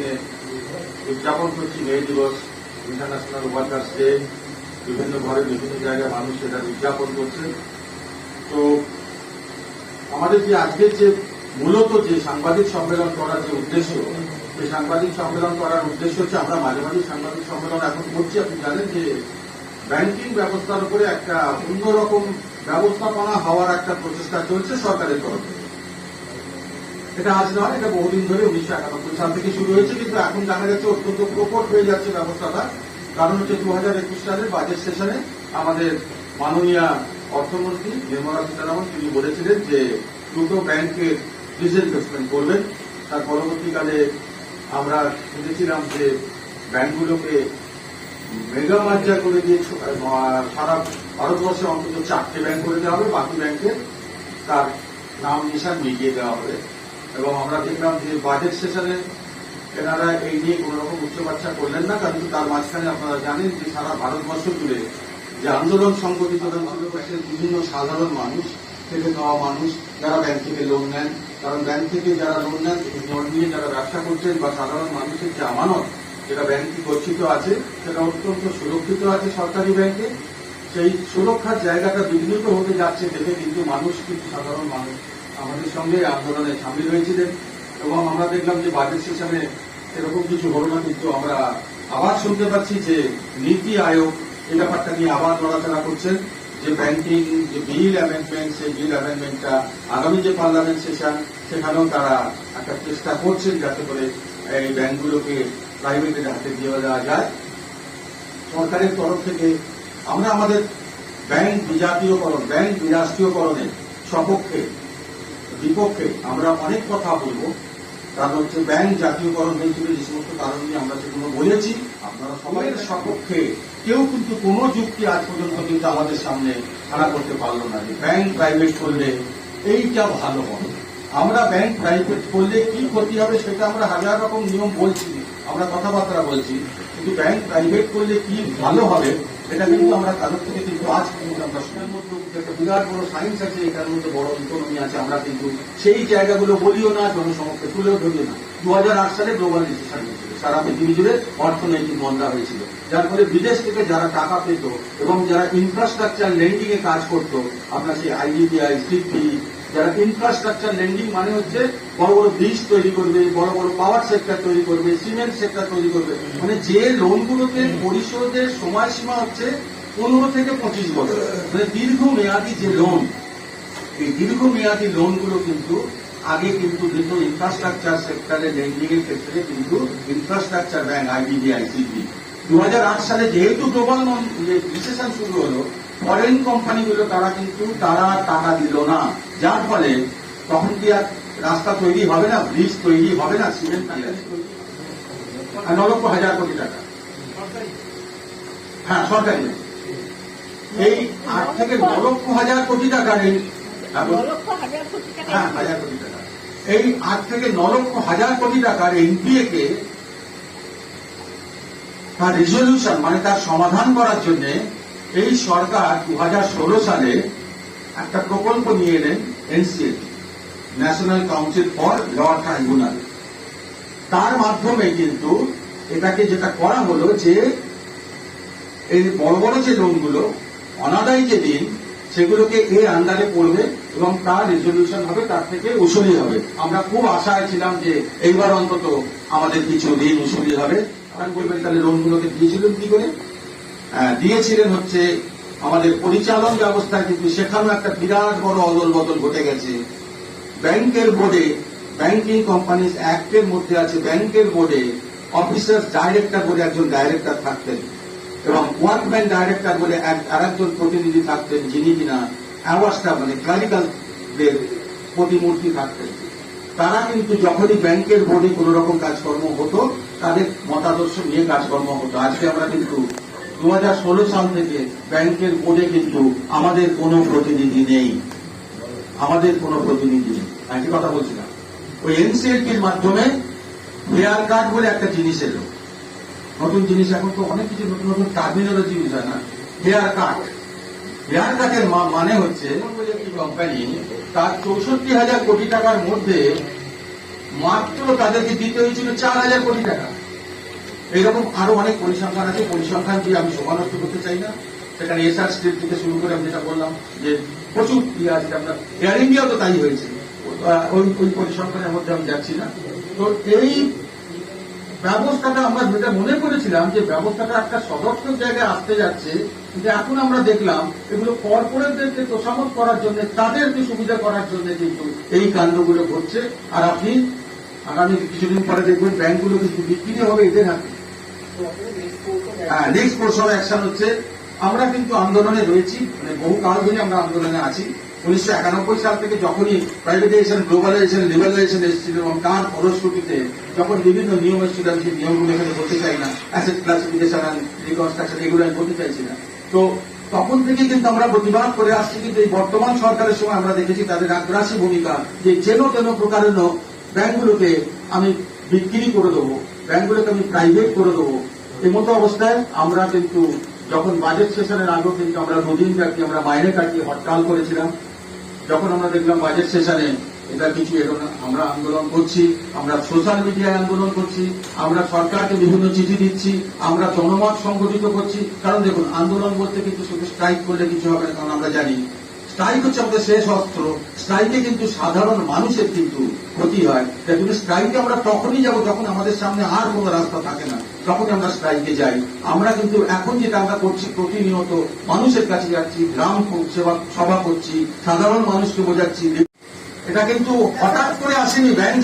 দিনে উদযাপন করছি মে দিবস, ইন্টারন্যাশনাল ওয়ার্কার্স ডে। বিভিন্ন ঘরে বিভিন্ন জায়গায় মানুষ সেটা উদযাপন করছে। তো আমাদের যে আজকের যে মূলত যে সাংবাদিক সম্মেলন করার যে উদ্দেশ্য, সেই সাংবাদিক সম্মেলন করার উদ্দেশ্য হচ্ছে আমরা মাঝে মাঝে সাংবাদিক সম্মেলন এখন করছি। আপনি জানেন যে ব্যাংকিং ব্যবস্থার উপরে একটা অন্যরকম ব্যবস্থাপনা হওয়ার একটা প্রচেষ্টা চলছে সরকারের তরফ থেকে। এটা আজ নয়, এটা বহুদিন ধরে 1991 সাল থেকে শুরু হয়েছে, কিন্তু এখন দেখা যাচ্ছে অত্যন্ত প্রকট হয়ে যাচ্ছে ব্যবস্থাটা। কারণ হচ্ছে 2021 সালের বাজেট সেশনে আমাদের মাননীয় অর্থমন্ত্রী নির্মলা সীতারামন তিনি বলেছিলেন যে দুটো ব্যাংকের ডিসইনভেস্টমেন্ট করবেন। তার পরবর্তীকালে আমরা শুনেছিলাম যে ব্যাংকগুলোকে মেগা মার্জার করে দিয়ে সারা ভারতবর্ষে অন্তত 4টে ব্যাংক করে দেওয়া হবে, বাকি ব্যাংকে তার নাম নিশান মিটিয়ে দেওয়া হবে। এবং আমরা দেখলাম যে বাজেট সেশনে এনারা এই নিয়ে কোন রকম উচ্চবাচ্চা করলেন না, কারণ তার মাঝখানে আপনারা জানেন যে সারা ভারতবর্ষ জুড়ে যে আন্দোলন সংগঠিত হয়েছিল, বিভিন্ন সাধারণ মানুষ থেকে নেওয়া মানুষ যারা ব্যাংক থেকে লোন নেন, কারণ ব্যাংক থেকে যারা লোন নেন, লোন নিয়ে যারা ব্যবসা করছেন বা সাধারণ মানুষের যে আমানত যেটা ব্যাংকে গচ্ছিত আছে সেটা অত্যন্ত সুরক্ষিত আছে সরকারি ব্যাংকে। সেই সুরক্ষার জায়গাটা বিঘ্নিত হতে যাচ্ছে দেখে কিন্তু মানুষ, কিন্তু সাধারণ মানুষ আমাদের সঙ্গে আন্দোলনে সামিল হয়েছিলেন। এবং আমরা দেখলাম যে বাজেট সেশনে এরকম কিছু হল না, কিন্তু আমরা আবার শুনতে পাচ্ছি যে নীতি আয়োগ এই ব্যাপারটা নিয়ে আবার নড়াচড়া করছেন যে ব্যাংকিং যে বিল অ্যামেন্ডমেন্ট, সেই বিল অ্যামেন্ডমেন্টটা আগামী যে পার্লামেন্ট সেশন সেখানেও তারা একটা চেষ্টা করছেন যাতে করে এই ব্যাংকগুলোকে প্রাইভেটের হাতে দিয়ে দেওয়া যায়। সরকারের তরফ থেকে আমরা আমাদের ব্যাংক বিজাতীয়করণ, ব্যাংক বিরাষ্ট্রীয়করণের সপক্ষে বিপক্ষে আমরা অনেক কথা বলবো। কারণ হচ্ছে ব্যাংক জাতীয়করণ হয়েছিল যে সমস্ত কারণ নিয়ে আমরা সেগুলো বলেছি। আপনারা সবাই সপক্ষে কেউ কিন্তু কোনো যুক্তি আজ পর্যন্ত কিন্তু আমাদের সামনে খাড়া করতে পারলো না যে ব্যাংক প্রাইভেট করলে এইটা ভালো হবে। আমরা ব্যাংক প্রাইভেট করলে কি ক্ষতি হবে সেটা আমরা হাজার রকম নিয়ম বলছি, আমরা কথাবার্তা বলছি, কিন্তু ব্যাংক প্রাইভেট করলে কি ভালো হবে এটা কিন্তু আমরা কারোর থেকে কিন্তু আজ পর্যন্ত আমরা শোনার মধ্যে একটা বিরাট বড় সায়েন্স আছে, এটার মধ্যে বড় ইকোনমি আছে, আমরা কিন্তু সেই জায়গাগুলো বলিও না, জনসমক্ষে তুলেও ধরিও না। 2008 সালে গ্লোবাল রিসেশন হয়েছিল, সারা পৃথিবী জুড়ে অর্থনৈতিক মন্দা হয়েছিল, যার ফলে বিদেশ থেকে যারা টাকা পেত এবং যারা ইনফ্রাস্ট্রাকচার লেন্ডিং এ কাজ করত, আপনার সেই আইডিবিআই, সিডবি, যারা ইনফ্রাস্ট্রাকচার লেন্ডিং মানে হচ্ছে বড় বড় ব্রিজ তৈরি করবে, বড় বড় পাওয়ার সেক্টর তৈরি করবে, সিমেন্ট সেক্টর তৈরি করবে, মানে যে লোনগুলোকে পরিশোধের সময়সীমা হচ্ছে 15 থেকে 25 বছর, মানে দীর্ঘমেয়াদী যে লোন, এই দীর্ঘমেয়াদী লোনগুলো কিন্তু আগে কিন্তু দিত ইনফ্রাস্ট্রাকচার সেক্টরে লেন্ডিং এর ক্ষেত্রে কিন্তু ইনফ্রাস্ট্রাকচার ব্যাংক, আইডিবিআই, সিডবি। 2008 সালে যেহেতু গ্লোবাল রিসেশন শুরু হলো, ফরেন কোম্পানিগুলো তারা কিন্তু টাকা দিল না, যার ফলে তখন কি আর রাস্তা তৈরি হবে না, ব্রিজ তৈরি হবে না, সিমেন্ট 9,00,000 কোটি টাকা, হ্যাঁ সরকারি, এই 8 থেকে 9,00,000 কোটি টাকার এই 1,000 কোটি টাকা, এই 8 থেকে 9,00,000 কোটি টাকার এনপিএ কে তার রেজলিউশন মানে তার সমাধান করার জন্য এই সরকার 2016 সালে একটা প্রকল্প নিয়ে এলেন, NCLT, national council for law tribunal. তার মাধ্যমে কিন্তু এটাকে যেটা করা হলো যে এই বড় বড় যে লোনগুলো, অনাদায়ী যে ঋণ, সেগুলোকে এর আন্ডারে পড়বে এবং তার রেজলিউশন হবে, তার থেকে উসুলি হবে। আমরা খুব আশায় ছিলাম যে এইবার অন্তত আমাদের কিছু ঋণ উসুলি হবে। আপনারা বলবেন তাহলে লোনগুলোকে দিয়েছিলেন কি করে? দিয়েছিলেন হচ্ছে আমাদের পরিচালন ব্যবস্থায়, কিন্তু সেখানেও একটা বিরাট বড় অদল বদল ঘটে গেছে। ব্যাংকের বোর্ডে, ব্যাংকিং কোম্পানিজ অ্যাক্টের মধ্যে আছে, ব্যাংকের বোর্ডে অফিসার ডাইরেক্টর বলে একজন ডাইরেক্টর থাকতেন এবং ওয়ার্কম্যান ডাইরেক্টর বলে আরেকজন প্রতিনিধি থাকতেন, যিনি কিনা অ্যাওয়ার্ডটা মানে ক্লারিক্যালদের প্রতিমূর্তি থাকতেন। তারা কিন্তু যখনই ব্যাংকের বোর্ডে কোন রকম কাজকর্ম হতো তাদের মতাদর্শ নিয়ে কাজকর্ম হতো। আজকে আমরা কিন্তু 2016 সাল থেকে ব্যাংকের বোর্ডে কিন্তু আমাদের কোনো প্রতিনিধি নেই, আমাদের কোনো প্রতিনিধি নেই। একই কথা বলছিলাম, ওই এনসিএলটির মাধ্যমে হেয়ার কার্ড বলে একটা জিনিস এলো, নতুন জিনিস, এখন তো অনেক কিছু নতুন নতুন টার্মিনোলজি ইউজ হয় না। হেয়ার কার্ড, হেয়ার কাটের মানে হচ্ছে একটি কোম্পানি তার 64,000 কোটি টাকার মধ্যে মাত্র তাদেরকে দিতে হয়েছিল 4,000 কোটি টাকা। এইরকম আরো অনেক পরিসংখ্যান আছে, পরিসংখ্যান দিয়ে আমি শোভা নষ্ট করতে চাই না। সেখানে এসআর স্ট্রিট থেকে শুরু করে আমি যেটা বললাম যে প্রচুর ইয়ে আছে, আমরা এয়ার ইন্ডিয়াও তো তাই হয়েছে, ওই পরিসংখ্যানের মধ্যে আমি যাচ্ছি না। তো এই ব্যবস্থাটা আমরা যেটা মনে করেছিলাম যে ব্যবস্থাটা একটা সদর্থক জায়গায় আসতে যাচ্ছে, কিন্তু এখন আমরা দেখলাম এগুলো কর্পোরেটদেরকে তোষামত করার জন্য, তাদেরকে সুবিধা করার জন্য কিন্তু এই কাণ্ডগুলো ঘটছে। আর আপনি আগামী কিছুদিন পরে দেখবেন ব্যাংকগুলো কিন্তু বিক্রি হবে এদের হাতে। হ্যাঁ, নেক্সট কোর্স অফ অ্যাকশন হচ্ছে, আমরা কিন্তু আন্দোলনে রয়েছি, মানে বহু কাল ধরে আমরা আন্দোলনে আছি। 1991 সাল থেকে যখনই প্রাইভেটাইজেশন, গ্লোবালাইজেশন, লিবারালাইজেশন এসেছিল এবং তার ফলশ্রুতিতে যখন বিভিন্ন নিয়ম এসেছিল, আমি সেই নিয়মগুলো এখানে বলতে চাই না, অ্যাসেট ক্লাসিফিকেশন অ্যান্ড রিকনস্ট্রাকশন, এগুলো আমি বলতে চাইছি না। তো তখন থেকে কিন্তু আমরা প্রতিবাদ করে আসছি, কিন্তু এই বর্তমান সরকারের সময় আমরা দেখেছি তাদের আগ্রাসী ভূমিকা, যে যেন তেন প্রকারের ব্যাংকগুলোকে আমি বিক্রি করে দেবো, ব্যাংকগুলোকে আমি প্রাইভেট করে দেবো। এই মতো অবস্থায় আমরা কিন্তু যখন বাজেট সেশনের আগেও কিন্তু আমরা দুদিন ব্যাপী আমরা মাইনে কাটিয়ে হরতাল করেছিলাম। যখন আমরা দেখলাম বাজেট সেশনে এটা কিছু এলো না, আমরা আন্দোলন করছি, আমরা সোশ্যাল মিডিয়ায় আন্দোলন করছি, আমরা সরকারকে বিভিন্ন চিঠি দিচ্ছি, আমরা জনমত সংগঠিত করছি। কারণ দেখুন, আন্দোলন বলতে কিন্তু শুধু স্ট্রাইক করলে কিছু হবে না, কারণ আমরা জানি স্ট্রাইক হচ্ছে আমাদের শেষ অস্ত্র। স্ট্রাইকে কিন্তু সাধারণ মানুষের কিন্তু ক্ষতি হয়। তাই জন্য স্ট্রাইকে আমরা তখনই যাব যখন আমাদের সামনে আর কোনো রাস্তা থাকে না, তখন আমরা স্ট্রাইকে যাই। আমরা কিন্তু এখন যেটা আমরা করছি, প্রতিনিয়ত মানুষের কাছে যাচ্ছি, গ্রাম সেবা সভা করছি, সাধারণ মানুষকে বোঝাচ্ছি। এটা কিন্তু হঠাৎ করে আসেনি। ব্যাংক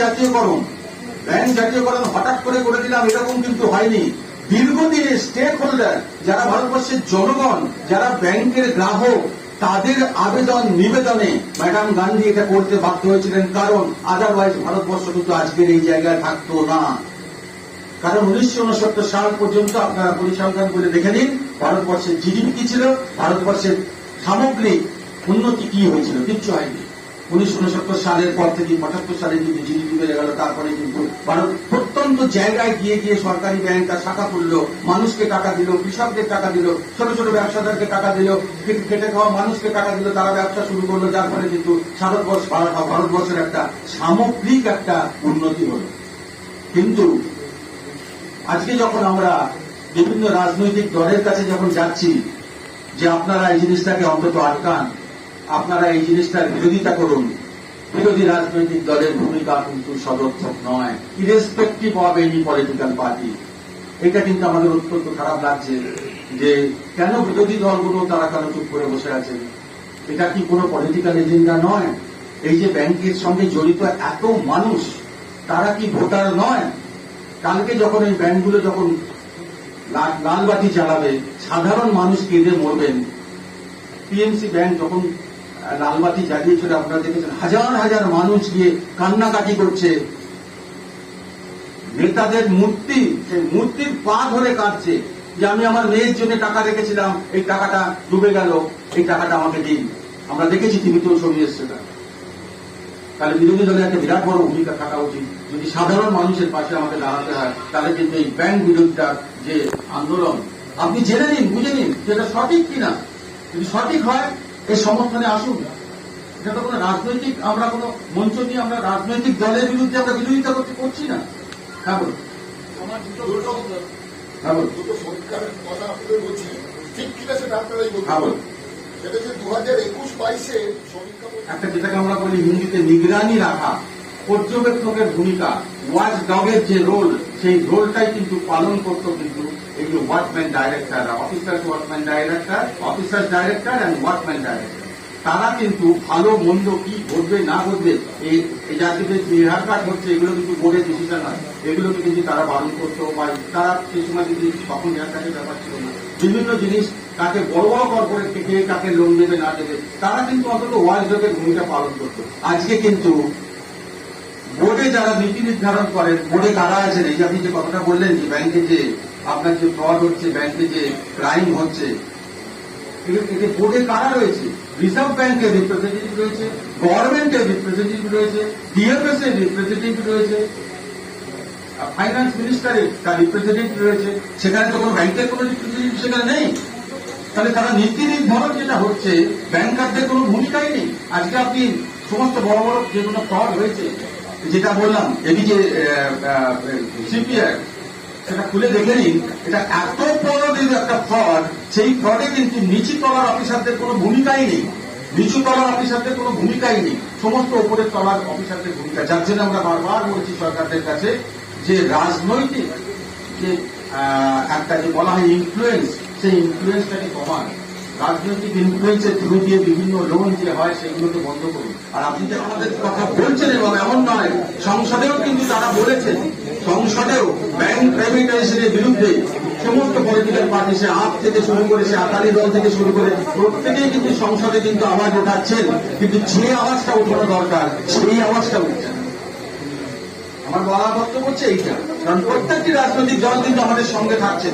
জাতীয়করণ হঠাৎ করে দিলাম এরকম কিন্তু হয়নি। দীর্ঘদিনের স্টেক হোল্ডার যারা ভারতবর্ষের জনগণ, যারা ব্যাংকের গ্রাহক, তাদের আবেদন নিবেদনে ম্যাডাম গান্ধী এটা করতে বাধ্য হয়েছিলেন, কারণ আদারওয়াইজ ভারতবর্ষ কিন্তু আজকের এই জায়গায় থাকতো না। কারণ 1969 সাল পর্যন্ত আপনারা পরিসংখ্যান করে দেখে নিন, ভারতবর্ষের জিডিপি কি ছিল, ভারতবর্ষের সামগ্রিক উন্নতি কি হয়েছিল, কিচ্ছু হয়নি। 1969 সালের পর থেকে 75 সালে কিন্তু জিডিপি বেড়ে গেল। তারপরে কিন্তু ভারত প্রত্যন্ত জায়গায় গিয়ে গিয়ে সরকারি ব্যাংক তার শাখা খুলল, মানুষকে টাকা দিল, কৃষকদের টাকা দিল, ছোট ছোট ব্যবসাদারকে টাকা দিল, খেটে খাওয়া মানুষকে টাকা দিল, তারা ব্যবসা শুরু করলো, যার ফলে কিন্তু ভারতবর্ষের একটা সামগ্রিক একটা উন্নতি হল। কিন্তু আজকে যখন আমরা বিভিন্ন রাজনৈতিক দলের কাছে যখন যাচ্ছি যে আপনারা এই জিনিসটাকে অন্তত আটকান, আপনারা এই জিনিসটার বিরোধিতা করুন, বিরোধী রাজনৈতিক দলের ভূমিকা কিন্তু সদর্থক নয়, irrespective of any political party. এটা কিন্তু আমাদের অত্যন্ত খারাপ লাগছে যে কেন বিরোধী দলগুলো তারা কেন চুপ করে বসে আছেন। এটা কি কোনো পলিটিক্যাল এজেন্ডা নয়? এই যে ব্যাংকের সঙ্গে জড়িত এত মানুষ, তারা কি ভোটার নয়? কালকে যখন এই ব্যাংকগুলো যখন লালবাতি জ্বালাবে, সাধারণ মানুষ কেঁদে মরবেন। পিএমসি ব্যাংক যখন লালবাতি জ্বালিয়েছিল, আপনারা দেখেছেন হাজার হাজার মানুষ গিয়ে কান্নাকাটি করছে। নেতাদের মূর্তি, সেই মূর্তির পা ধরে কাঁদছে যে আমি আমার মেয়ের জন্য টাকা রেখেছিলাম, এই টাকাটা ডুবে গেল, এই টাকাটা আমাকে দিন। আমরা দেখেছি টিভিতেও ছবি এসছে। তাহলে বিরোধী দলের একটা বিরাট বড় ভূমিকা থাকা উচিত। যদি সাধারণ মানুষের পাশে আমাকে দাঁড়াতে হয়, তাহলে কিন্তু এই ব্যাংক বিরোধিতার যে আন্দোলন, আপনি জেনে নিন, বুঝে নিন যেটা সঠিক কিনা। যদি সঠিক হয় এই সমর্থনে আসুন। এটা তো কোনো রাজনৈতিক, আমরা কোনো মঞ্চ নিয়ে আমরা রাজনৈতিক দলের বিরুদ্ধে আমরা বিরোধিতা করছি না। হ্যাঁ বলুন। হ্যাঁ বলুন। হ্যাঁ বলুন। একটা যেটাকে আমরা বলি হিন্দিতে নিগরানি রাখা, পর্যবেক্ষকের ভূমিকা, ওয়াচ ডগের যে রোল, সেই রোলটাই কিন্তু পালন করতো কিন্তু এই যে watchman director, officers watchman director, officers director and watchman director. তারা কিন্তু ভালো মন্দ কি ঘটবে না ঘটবে, এই জাতিতে যে হেয়ারকাট হচ্ছে, এগুলো কিন্তু বোর্ডের ডিসিশন হয়, এগুলোকে কিন্তু তারা বারণ করতো। বা তারা সেই সময় কিন্তু তখন হেয়ারকাটের ব্যাপার ছিল না, বিভিন্ন জিনিস তাকে বড় বড় কর্পোরেটকে কে কাকে লোন দেবে না দেবে, তারা কিন্তু অন্তত ওয়াচডগের ভূমিকা পালন করতো। আজকে কিন্তু বোর্ডে যারা নীতি নির্ধারণ করেন, বোর্ডে কারা আছেন, এই যে আপনি যে কথাটা বললেন যে ব্যাংকে যে আপনার যে ফ্রড হচ্ছে, ব্যাংকে যে ক্রাইম হচ্ছে, এতে বোর্ডে কারা রয়েছে? রিজার্ভ ব্যাংকের রিপ্রেজেন্টেটিভ রয়েছে, গভর্নমেন্টের রিপ্রেজেন্টেটিভ রয়েছে, ডিএফএস এর রিপ্রেজেন্টেটিভ রয়েছে, ফাইন্যান্স মিনিস্টারের তার রিপ্রেজেন্টেটিভ রয়েছে। সেখানে তো কোনো ব্যাংকের কোনো রিপ্রেজেন্টেটিভ সেখানে নেই। তাহলে তারা নীতি নির্ধারণ যেটা হচ্ছে, ব্যাংকারদের কোনো ভূমিকাই নেই। আজকে আপনি সমস্ত বড় বড় যে কোনো ফ্রড হয়েছে, যেটা বললাম এদিকে সিপিআই সেটা খুলে দেখে নিন, এটা এত বড় একটা ফ্রড, সেই ফ্রডে কিন্তু নিচু তলার অফিসারদের কোনো ভূমিকাই নেই, নিচু তলার অফিসারদের কোনো ভূমিকাই নেই, সমস্ত উপরের তলার অফিসারদের ভূমিকা। যার জন্য আমরা বারবার বলছি সরকারদের কাছে যে রাজনৈতিক যে একটা যে বলা হয় ইনফ্লুয়েন্স, সেই ইনফ্লুয়েন্সটাকে কমান, রাজনৈতিক ইনফ্লুয়েন্সের থ্রু দিয়ে বিভিন্ন লোন যে হয় সেগুলোকে বন্ধ করুন। আর আপনি যে আমাদের কথা বলছেন এবং এমন নয়, সংসদেও কিন্তু তারা বলেছেন, সংসদেও ব্যাংক প্রাইভেটাইজেশনের বিরুদ্ধে সমস্ত পলিটিক্যাল পার্টি, সে আপ থেকে শুরু করে, সে আকালি দল থেকে শুরু করে প্রত্যেকেই কিন্তু সংসদে কিন্তু আওয়াজ ওঠাচ্ছেন, কিন্তু যে আওয়াজটা উঠানো দরকার সেই আওয়াজটা উঠছে না। আমার বলা বক্তব্য হচ্ছে এইটা, কারণ প্রত্যেকটি রাজনৈতিক দল কিন্তু আমাদের সঙ্গে থাকছে।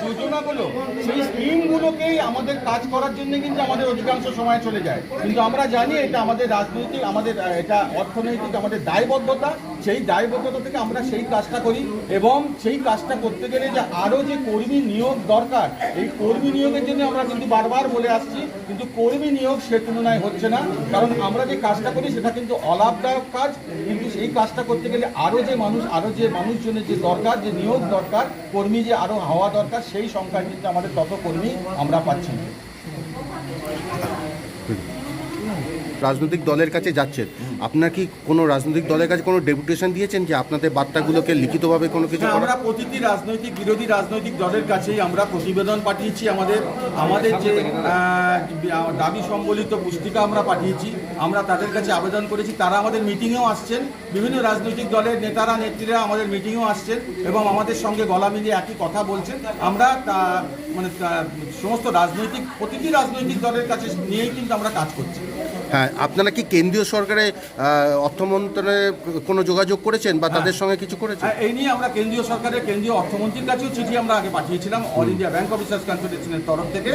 যোজনাগুলো, সেই স্কিমগুলোকেই আমাদের কাজ করার জন্য কিন্তু আমাদের অধিকাংশ সময় চলে যায়, কিন্তু আমরা জানি এটা আমাদের রাজনৈতিক, আমাদের এটা অর্থনৈতিক আমাদের দায়বদ্ধতা, সেই দায়বদ্ধতা থেকে আমরা সেই কাজটা করি। এবং সেই কাজটা করতে গেলে যে আরও যে কর্মী নিয়োগ দরকার, এই কর্মী নিয়োগের জন্য আমরা কিন্তু বারবার বলে আসছি, কিন্তু কর্মী নিয়োগ সে তুলনায় হচ্ছে না, কারণ আমরা যে কাজটা করি সেটা কিন্তু অলাভদায়ক কাজ, কিন্তু সেই কাজটা করতে গেলে আরও যে মানুষজনের যে দরকার, যে নিয়োগ দরকার, কর্মী যে আরও হওয়া দরকার, সেই সংখ্যায় কিন্তু আমাদের তত কর্মী আমরা পাচ্ছি না। রাজনৈতিক দলের কাছে যাচ্ছেন, আপনার কি কোনো রাজনৈতিক দলের কাছে কোনো ডেপুটেশন দিয়েছেন যে আপনাদের বার্তাগুলোকে লিখিতভাবে কোনো কিছু করা? আমরা প্রতিটি বিরোধী রাজনৈতিক দলের কাছেই আমরা প্রতিবেদন পাঠিয়েছি, আমাদের যে দাবি সম্বলিত পুস্তিকা আমরা পাঠিয়েছি, আমরা তাদের কাছে আবেদন করেছি, তারা আমাদের মিটিংয়েও আসছেন, বিভিন্ন রাজনৈতিক দলের নেত্রীরা আমাদের মিটিংয়েও আসছেন এবং আমাদের সঙ্গে গলা মিলিয়ে একই কথা বলছেন। আমরা সমস্ত প্রতিটি রাজনৈতিক দলের কাছে নিয়েই কিন্তু আমরা কাজ করছি। হ্যাঁ, আপনারা কি কেন্দ্রীয় সরকারের অর্থ মন্ত্রণালয়ে কোনো যোগাযোগ করেছেন বা তাদের সঙ্গে কিছু করেছেন? এই নিয়ে আমরা কেন্দ্রীয় সরকারের কেন্দ্রীয় অর্থমন্ত্রীর কাছেও চিঠি আমরা আগে পাঠিয়েছিলাম অল ইন্ডিয়া ব্যাংক অফিসার্স কনফেডারেশনের তরফ থেকে,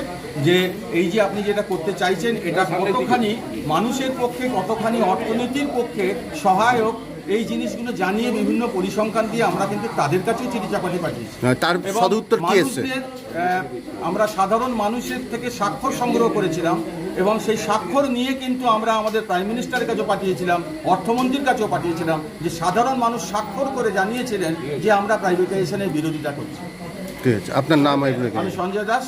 যে এই যে আপনি যেটা করতে চাইছেন এটা কতখানি মানুষের পক্ষে, কতখানি অর্থনীতির পক্ষে সহায়ক, এই জিনিসগুলো জানিয়ে বিভিন্ন পরিসংখ্যান দিয়ে আমরা কিন্তু তাদের কাছেও চিঠি চাপাটি পাঠিয়েছি। তার সদুত্তর কি এসেছে? আমরা সাধারণ মানুষের থেকে স্বাক্ষর সংগ্রহ করেছিলাম এবং সেই স্বাক্ষর নিয়ে কিন্তু আমরা আমাদের প্রাইম মিনিস্টারের কাছেও পাঠিয়েছিলাম, অর্থমন্ত্রীর কাছেও পাঠিয়েছিলাম, যে সাধারণ মানুষ স্বাক্ষর করে জানিয়েছিলেন যে আমরা প্রাইভেটাইজেশনের বিরোধিতা করছি। ঠিক আছে, আপনার নাম? আমি Sanjay Das,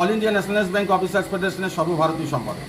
all India nationalised bank officers ফেডারেশনের সর্বভারতীয় সম্পাদক।